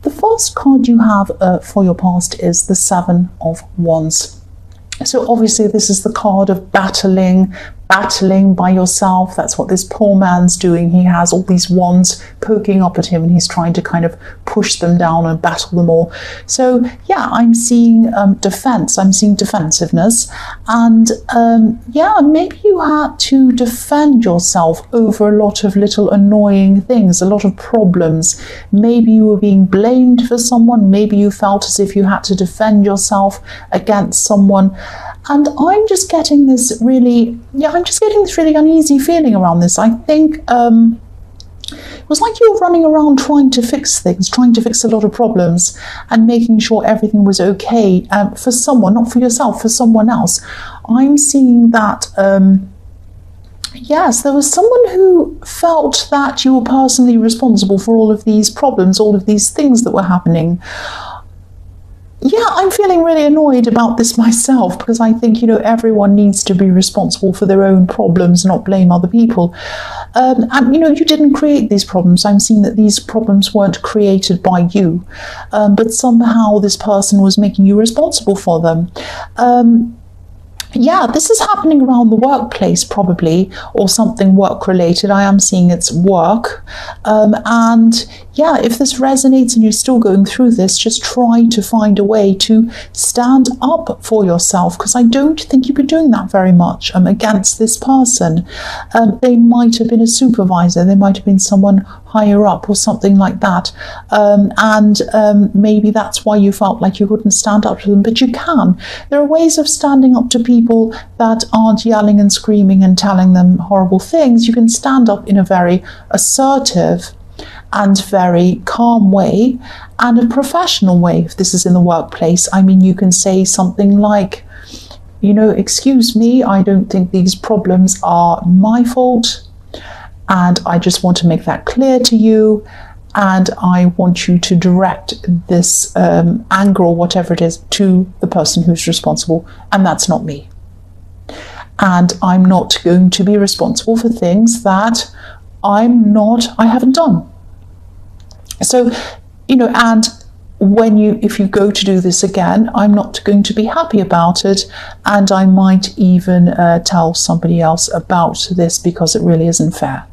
The first card you have for your past is the Seven of Wands. So obviously this is the card of battling by yourself. That's what this poor man's doing. He has all these wands poking up at him and he's trying to kind of push them down and battle them all. So yeah, I'm seeing defense, I'm seeing defensiveness, and yeah, maybe you had to defend yourself over a lot of little annoying things, a lot of problems. Maybe you were being blamed for someone, maybe you felt as if you had to defend yourself against someone. And I'm just getting this really, uneasy feeling around this. I think it was like you were running around trying to fix things, trying to fix a lot of problems and making sure everything was okay for someone, not for yourself, for someone else. I'm seeing that, yes, there was someone who felt that you were personally responsible for all of these problems, all of these things that were happening. Yeah, I'm feeling really annoyed about this myself, because I think, everyone needs to be responsible for their own problems, not blame other people. And, you didn't create these problems. I'm seeing that these problems weren't created by you, but somehow this person was making you responsible for them. Yeah, this is happening around the workplace probably, or something work-related. I am seeing it's work. And yeah, if this resonates and you're still going through this, just try to find a way to stand up for yourself, because I don't think you've been doing that very much against this person. They might have been a supervisor, they might have been someone higher up or something like that. And maybe that's why you felt like you couldn't stand up to them, but you can. There are ways of standing up to people that aren't yelling and screaming and telling them horrible things. You can stand up in a very assertive and very calm way, and a professional way. If this is in the workplace, I mean, you can say something like, excuse me, I don't think these problems are my fault, and I just want to make that clear to you, and I want you to direct this anger or whatever it is to the person who's responsible, and that's not me. And I'm not going to be responsible for things that I haven't done. So, and if you go to do this again, I'm not going to be happy about it, and I might even tell somebody else about this, because it really isn't fair.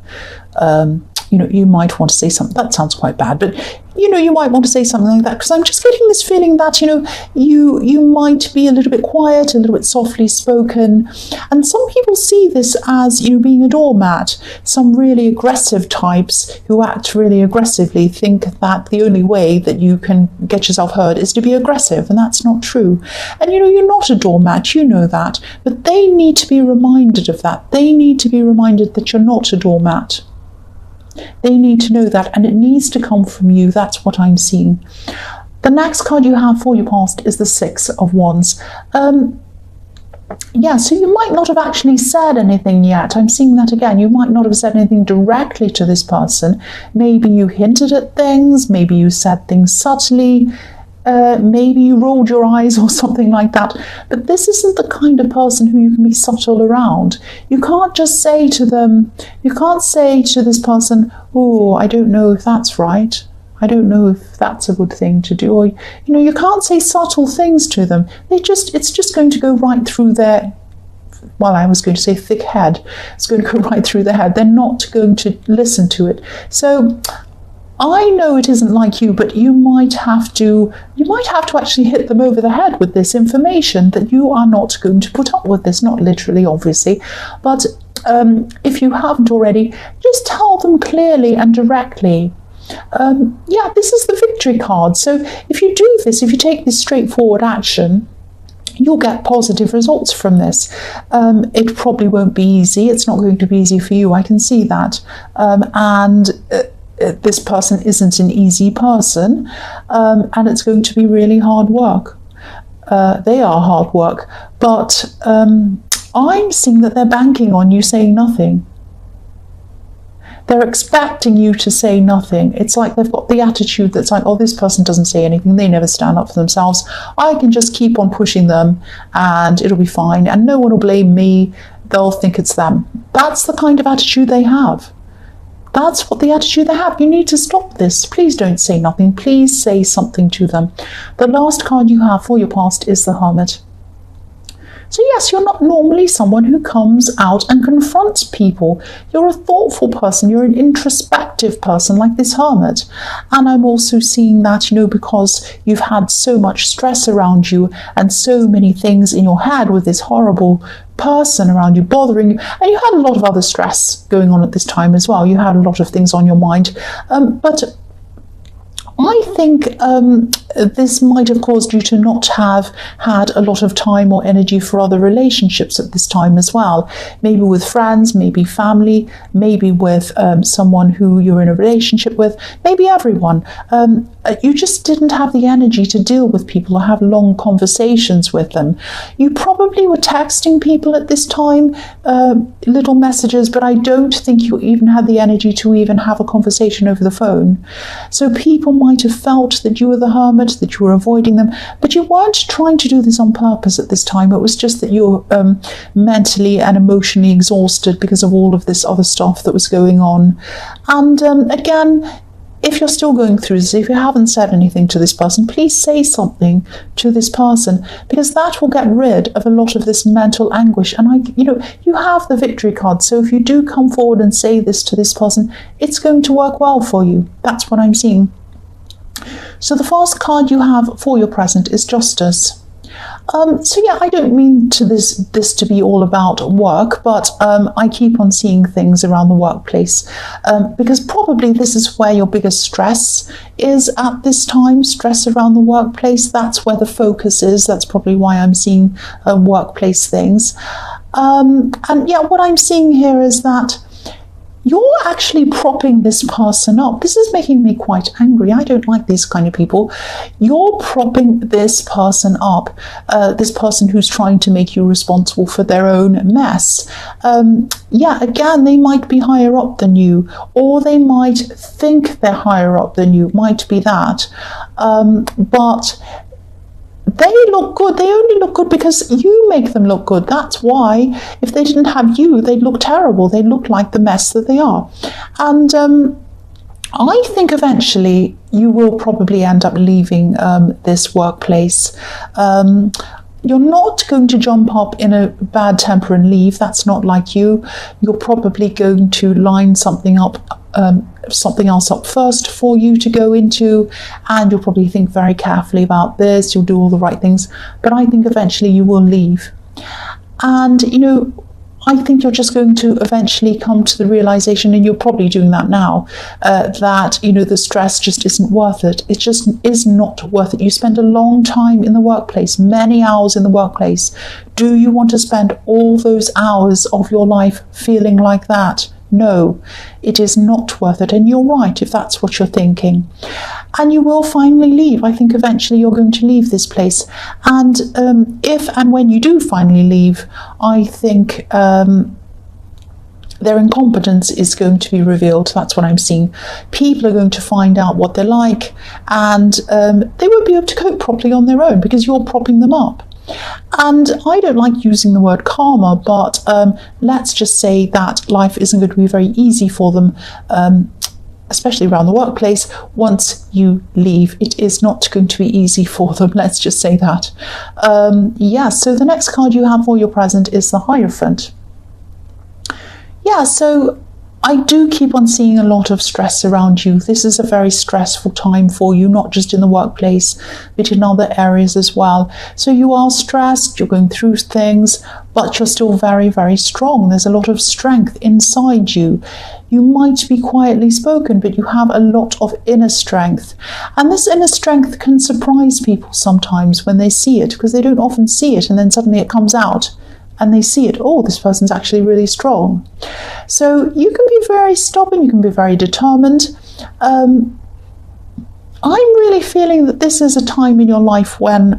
You might want to say something that sounds quite bad, but you might want to say something like that, because I'm just getting this feeling that you might be a little bit quiet, a little bit softly spoken, and some people see this as being a doormat. Some really aggressive types who act really aggressively think that the only way that you can get yourself heard is to be aggressive, and that's not true. And you're not a doormat, you know that, but they need to be reminded of that. They need to be reminded that you're not a doormat. They need to know that, and it needs to come from you. That's what I'm seeing. The next card you have for your past is the Six of Wands. Yeah, so you might not have actually said anything yet. I'm seeing that again. You might not have said anything directly to this person. Maybe you hinted at things. Maybe you said things subtly. Maybe you rolled your eyes or something like that. But this isn't the kind of person who you can be subtle around. You can't just say to them, you can't say to this person, oh, I don't know if that's right. I don't know if that's a good thing to do. Or, you can't say subtle things to them. It's just going to go right through their, well, I was going to say thick head. It's going to go right through their head. They're not going to listen to it. So I know it isn't like you, but you might have to actually hit them over the head with this information, that you are not going to put up with this, not literally, obviously, but if you haven't already, just tell them clearly and directly. Yeah, this is the victory card. So if you do this, if you take this straightforward action, you'll get positive results from this. It probably won't be easy. It's not going to be easy for you. I can see that. This person isn't an easy person, and it's going to be really hard work. They are hard work, but I'm seeing that they're banking on you saying nothing. They're expecting you to say nothing. It's like they've got the attitude that's like, oh, this person doesn't say anything. They never stand up for themselves. I can just keep on pushing them and it'll be fine. And no one will blame me. They'll think it's them. That's the kind of attitude they have. That's what the attitude they have. You need to stop this. Please don't say nothing. Please say something to them. The last card you have for your past is the Hermit. So yes, you're not normally someone who comes out and confronts people. You're a thoughtful person. You're an introspective person like this Hermit. And I'm also seeing that, because you've had so much stress around you and so many things in your head with this horrible person around you bothering you. And you had a lot of other stress going on at this time as well. You had a lot of things on your mind. But I think this might have caused you to not have had a lot of time or energy for other relationships at this time as well. Maybe with friends, maybe family, maybe with someone who you're in a relationship with, maybe everyone. You just didn't have the energy to deal with people or have long conversations with them. You probably were texting people at this time, little messages, but I don't think you even had the energy to even have a conversation over the phone. So people might have felt that you were the Hermit, that you were avoiding them, but you weren't trying to do this on purpose at this time. It was just that you were mentally and emotionally exhausted because of all of this other stuff that was going on. And again, if you're still going through this, if you haven't said anything to this person, please say something to this person, because that will get rid of a lot of this mental anguish. And you have the Victory card, so if you do come forward and say this to this person, it's going to work well for you. That's what I'm seeing. So the first card you have for your present is Justice. So yeah, I don't mean to this to be all about work, but I keep on seeing things around the workplace because probably this is where your biggest stress is at this time, stress around the workplace. That's where the focus is. That's probably why I'm seeing workplace things. And yeah, what I'm seeing here is that you're actually propping this person up. This is making me quite angry. I don't like these kind of people. You're propping this person up, this person who's trying to make you responsible for their own mess. Yeah, again, they might be higher up than you, or they might think they're higher up than you. Might be that. But they look good. They only look good because you make them look good. That's why if they didn't have you, they'd look terrible. They look like the mess that they are. And I think eventually you will probably end up leaving this workplace. You're not going to jump up in a bad temper and leave. That's not like you. You're probably going to line something else up first for you to go into, and you'll probably think very carefully about this. You'll do all the right things, but I think eventually you will leave. And I think you're just going to eventually come to the realization, and you're probably doing that now, that the stress just isn't worth it. It just is not worth it. You spend a long time in the workplace, many hours in the workplace. Do you want to spend all those hours of your life feeling like that? No, it is not worth it. And you're right if that's what you're thinking. And you will finally leave. I think eventually you're going to leave this place. And if and when you do finally leave, I think their incompetence is going to be revealed. That's what I'm seeing. People are going to find out what they're like, and they won't be able to cope properly on their own because you're propping them up. And I don't like using the word karma, but let's just say that life isn't going to be very easy for them, especially around the workplace. Once you leave, it is not going to be easy for them. Let's just say that. Yeah, so the next card you have for your present is the Hierophant. Yeah, so I do keep on seeing a lot of stress around you. This is a very stressful time for you, not just in the workplace, but in other areas as well. So you are stressed, you're going through things, but you're still very, very strong. There's a lot of strength inside you. You might be quietly spoken, but you have a lot of inner strength. And this inner strength can surprise people sometimes when they see it, because they don't often see it, and then suddenly it comes out. And they see it, oh, this person's actually really strong. So you can be very stubborn, you can be very determined. I'm really feeling that this is a time in your life when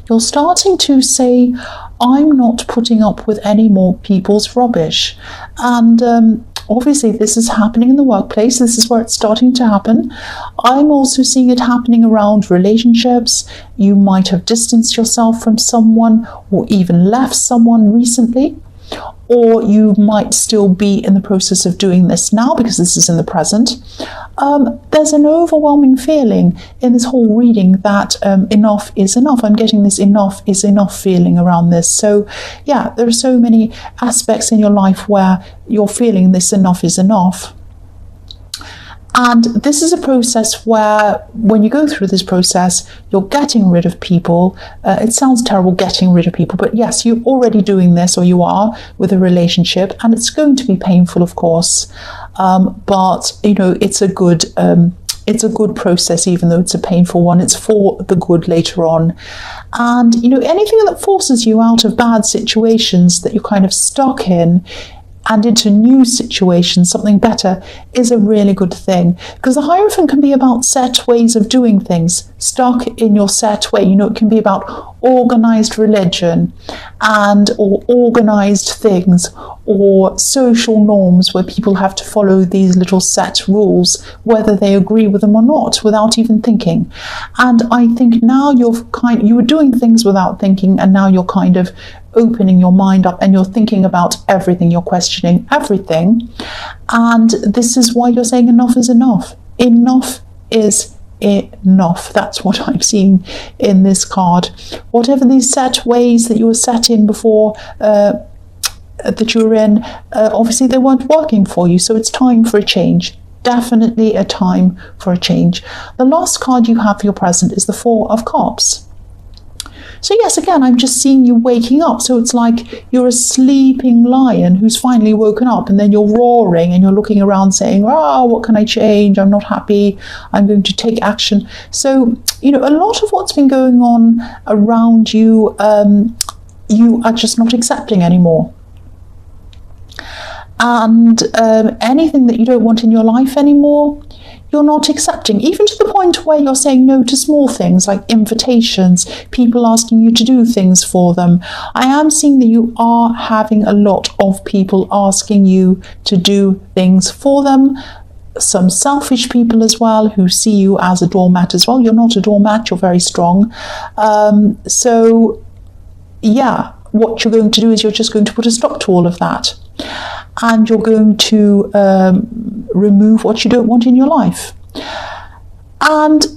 you're starting to say, I'm not putting up with any more people's rubbish. And obviously this is happening in the workplace. This is where it's starting to happen. I'm also seeing it happening around relationships. You might have distanced yourself from someone or even left someone recently. or you might still be in the process of doing this now because this is in the present. There's an overwhelming feeling in this whole reading that enough is enough. I'm getting this enough is enough feeling around this. So yeah, there are so many aspects in your life where you're feeling this enough is enough. And this is a process where, when you go through this process, you're getting rid of people. It sounds terrible, getting rid of people, but yes, you're already doing this, or you are, with a relationship, and it's going to be painful, of course. But you know, it's a good process, even though it's a painful one. It's for the good later on. And you know, anything that forces you out of bad situations that you're kind of stuck in and into new situations, something better, is a really good thing. Because the Hierophant can be about set ways of doing things, stuck in your set way. You know, it can be about organized religion or organized things, or social norms where people have to follow these little set rules, whether they agree with them or not, without even thinking. And I think now you were doing things without thinking, and now you're kind of opening your mind up and you're thinking about everything, you're questioning everything. And this is why you're saying enough is enough. Enough is enough. That's what I'm seeing in this card. Whatever these set ways that you were set in before, that you were in, obviously they weren't working for you, so it's time for a change. Definitely a time for a change. The last card you have for your present is the Four of Cups. So yes, again, I'm just seeing you waking up. So it's like you're a sleeping lion who's finally woken up, and then you're roaring and you're looking around saying, what can I change? I'm not happy. I'm going to take action. So, you know, a lot of what's been going on around you, you are just not accepting anymore. And anything that you don't want in your life anymore, you're not accepting, even to the point where you're saying no to small things like invitations, people asking you to do things for them. I am seeing that you are having a lot of people asking you to do things for them. Some selfish people as well, who see you as a doormat as well. You're not a doormat, you're very strong. So yeah, what you're going to do is you're just going to put a stop to all of that. And you're going to remove what you don't want in your life. And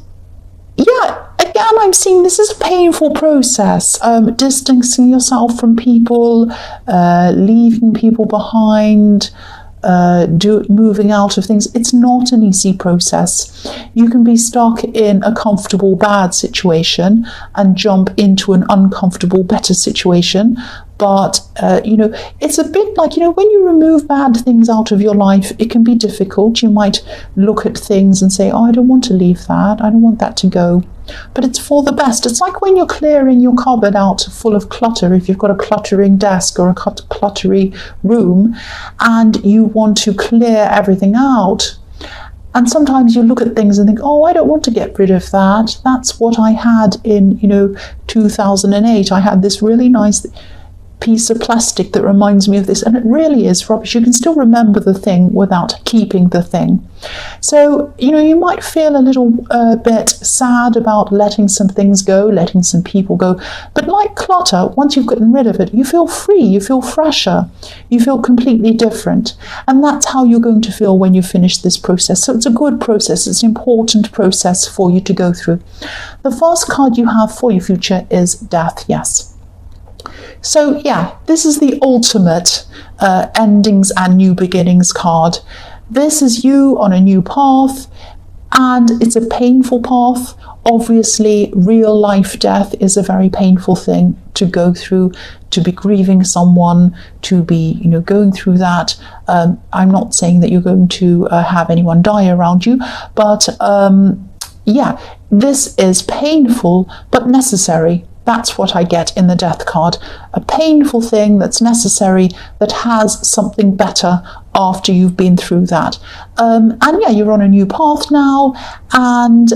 yeah, again, I'm seeing this is a painful process. Distancing yourself from people, leaving people behind, moving out of things. It's not an easy process. You can be stuck in a comfortable bad situation and jump into an uncomfortable better situation. But, you know, it's a bit like, you know, when you remove bad things out of your life, it can be difficult. You might look at things and say, I don't want to leave that. I don't want that to go. But it's for the best. It's like when you're clearing your cupboard out full of clutter, if you've got a cluttering desk or a cluttery room, and you want to clear everything out. And sometimes you look at things and think, I don't want to get rid of that. That's what I had in, 2008. I had this really nice piece of plastic that reminds me of this, and it really is rubbish. You can still remember the thing without keeping the thing. So, you might feel a little bit sad about letting some things go, letting some people go, but like clutter, once you've gotten rid of it, you feel free, you feel fresher, you feel completely different, and that's how you're going to feel when you finish this process. So it's a good process, it's an important process for you to go through. The first card you have for your future is Death, yes. So yeah, this is the ultimate endings and new beginnings card. This is you on a new path, and it's a painful path. Obviously, real life death is a very painful thing to go through, to be grieving someone, to be, going through that. I'm not saying that you're going to have anyone die around you, but yeah, this is painful but necessary. That's what I get in the Death card. A painful thing that's necessary, that has something better after you've been through that. And yeah, you're on a new path now, and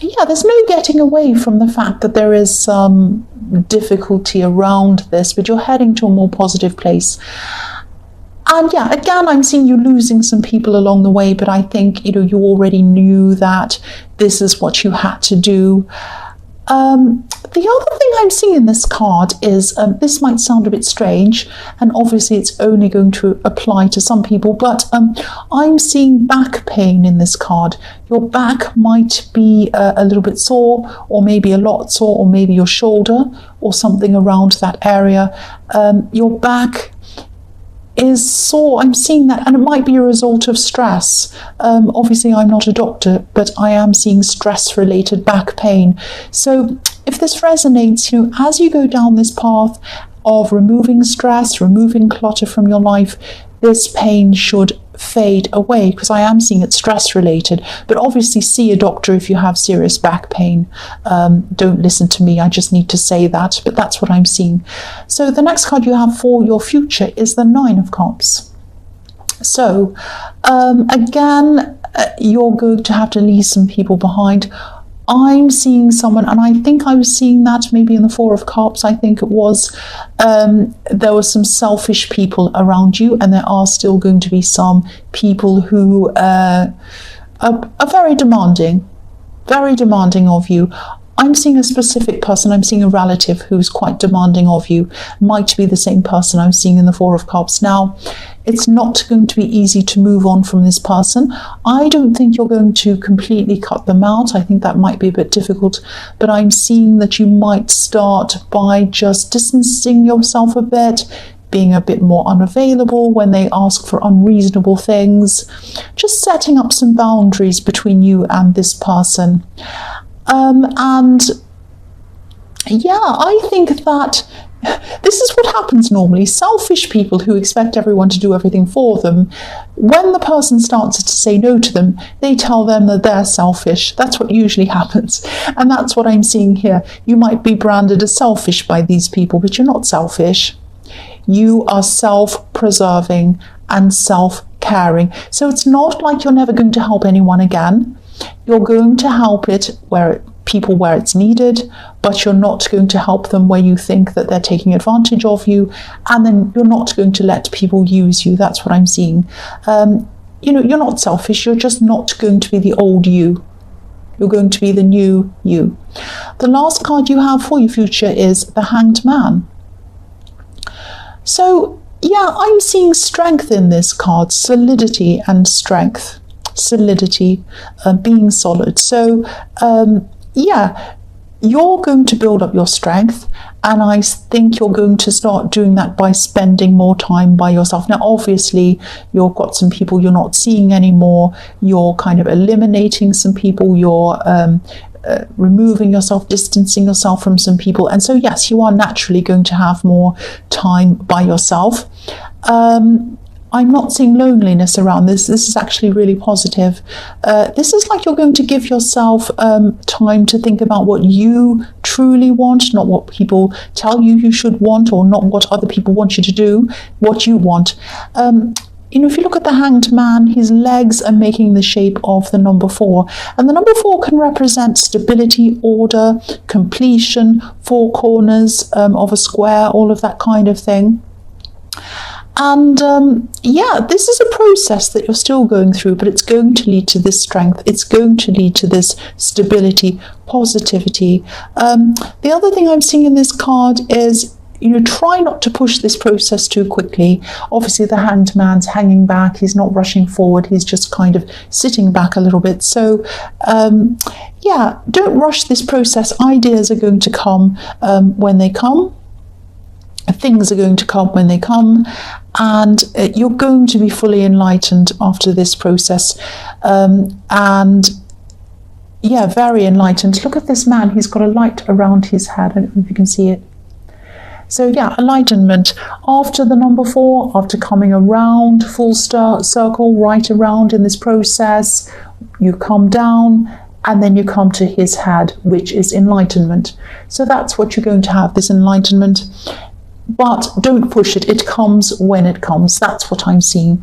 yeah, there's no getting away from the fact that there is some difficulty around this, but you're heading to a more positive place. And yeah, again, I'm seeing you losing some people along the way, but I think, you already knew that this is what you had to do. The other thing I'm seeing in this card is, this might sound a bit strange, and obviously it's only going to apply to some people, but I'm seeing back pain in this card. Your back might be a little bit sore, or maybe a lot sore, or maybe your shoulder, or something around that area. Your back is sore. I'm seeing that, and it might be a result of stress. Obviously I'm not a doctor, but I am seeing stress related back pain. So if this resonates, as you go down this path of removing stress, removing clutter from your life, this pain should fade away, because I am seeing it stress related. But obviously see a doctor if you have serious back pain. Don't listen to me, I just need to say that, but that's what I'm seeing. So the next card you have for your future is the Nine of Cups. So again, you're going to have to leave some people behind. I'm seeing someone, and I think I was seeing that maybe in the Four of Cups, I think it was, there were some selfish people around you, and there are still going to be some people who are very demanding of you. I'm seeing a specific person, I'm seeing a relative who's quite demanding of you. Might be the same person I'm seeing in the Four of Cups. Now, it's not going to be easy to move on from this person. I don't think you're going to completely cut them out. I think that might be a bit difficult, but I'm seeing that you might start by just distancing yourself a bit, being a bit more unavailable when they ask for unreasonable things, just setting up some boundaries between you and this person. And yeah, I think that this is what happens normally. Selfish people who expect everyone to do everything for them, when the person starts to say no to them, they tell them that they're selfish. That's what usually happens. And that's what I'm seeing here. You might be branded as selfish by these people, but you're not selfish. You are self-preserving and self-caring. So it's not like you're never going to help anyone again. You're going to help people where it's needed, but you're not going to help them where you think that they're taking advantage of you, and then you're not going to let people use you. That's what I'm seeing. You're not selfish, you're just not going to be the old you. You're going to be the new you. The last card you have for your future is the Hanged Man. So yeah, I'm seeing strength in this card, solidity and strength. Solidity, being solid. So yeah, you're going to build up your strength, and I think you're going to start doing that by spending more time by yourself. Now obviously you've got some people you're not seeing anymore, you're kind of eliminating some people, you're removing yourself, distancing yourself from some people, and so yes, you are naturally going to have more time by yourself. I'm not seeing loneliness around this. This is actually really positive. This is like you're going to give yourself time to think about what you truly want, not what people tell you you should want, or not what other people want you to do, what you want. If you look at the Hanged Man, his legs are making the shape of the number 4. And the number 4 can represent stability, order, completion, 4 corners of a square, all of that kind of thing. And yeah, this is a process that you're still going through, but it's going to lead to this strength. It's going to lead to this stability, positivity. The other thing I'm seeing in this card is, try not to push this process too quickly. Obviously, the Hanged Man's hanging back. He's not rushing forward. He's just kind of sitting back a little bit. So yeah, don't rush this process. Ideas are going to come when they come. Things are going to come when they come, and you're going to be fully enlightened after this process. And yeah, very enlightened. Look at this man. He's got a light around his head. I don't know if you can see it. So yeah, enlightenment. After the number 4, after coming around full circle, right around in this process, you come down, and then you come to his head, which is enlightenment. So that's what you're going to have, this enlightenment. But don't push it. It comes when it comes. That's what I'm seeing.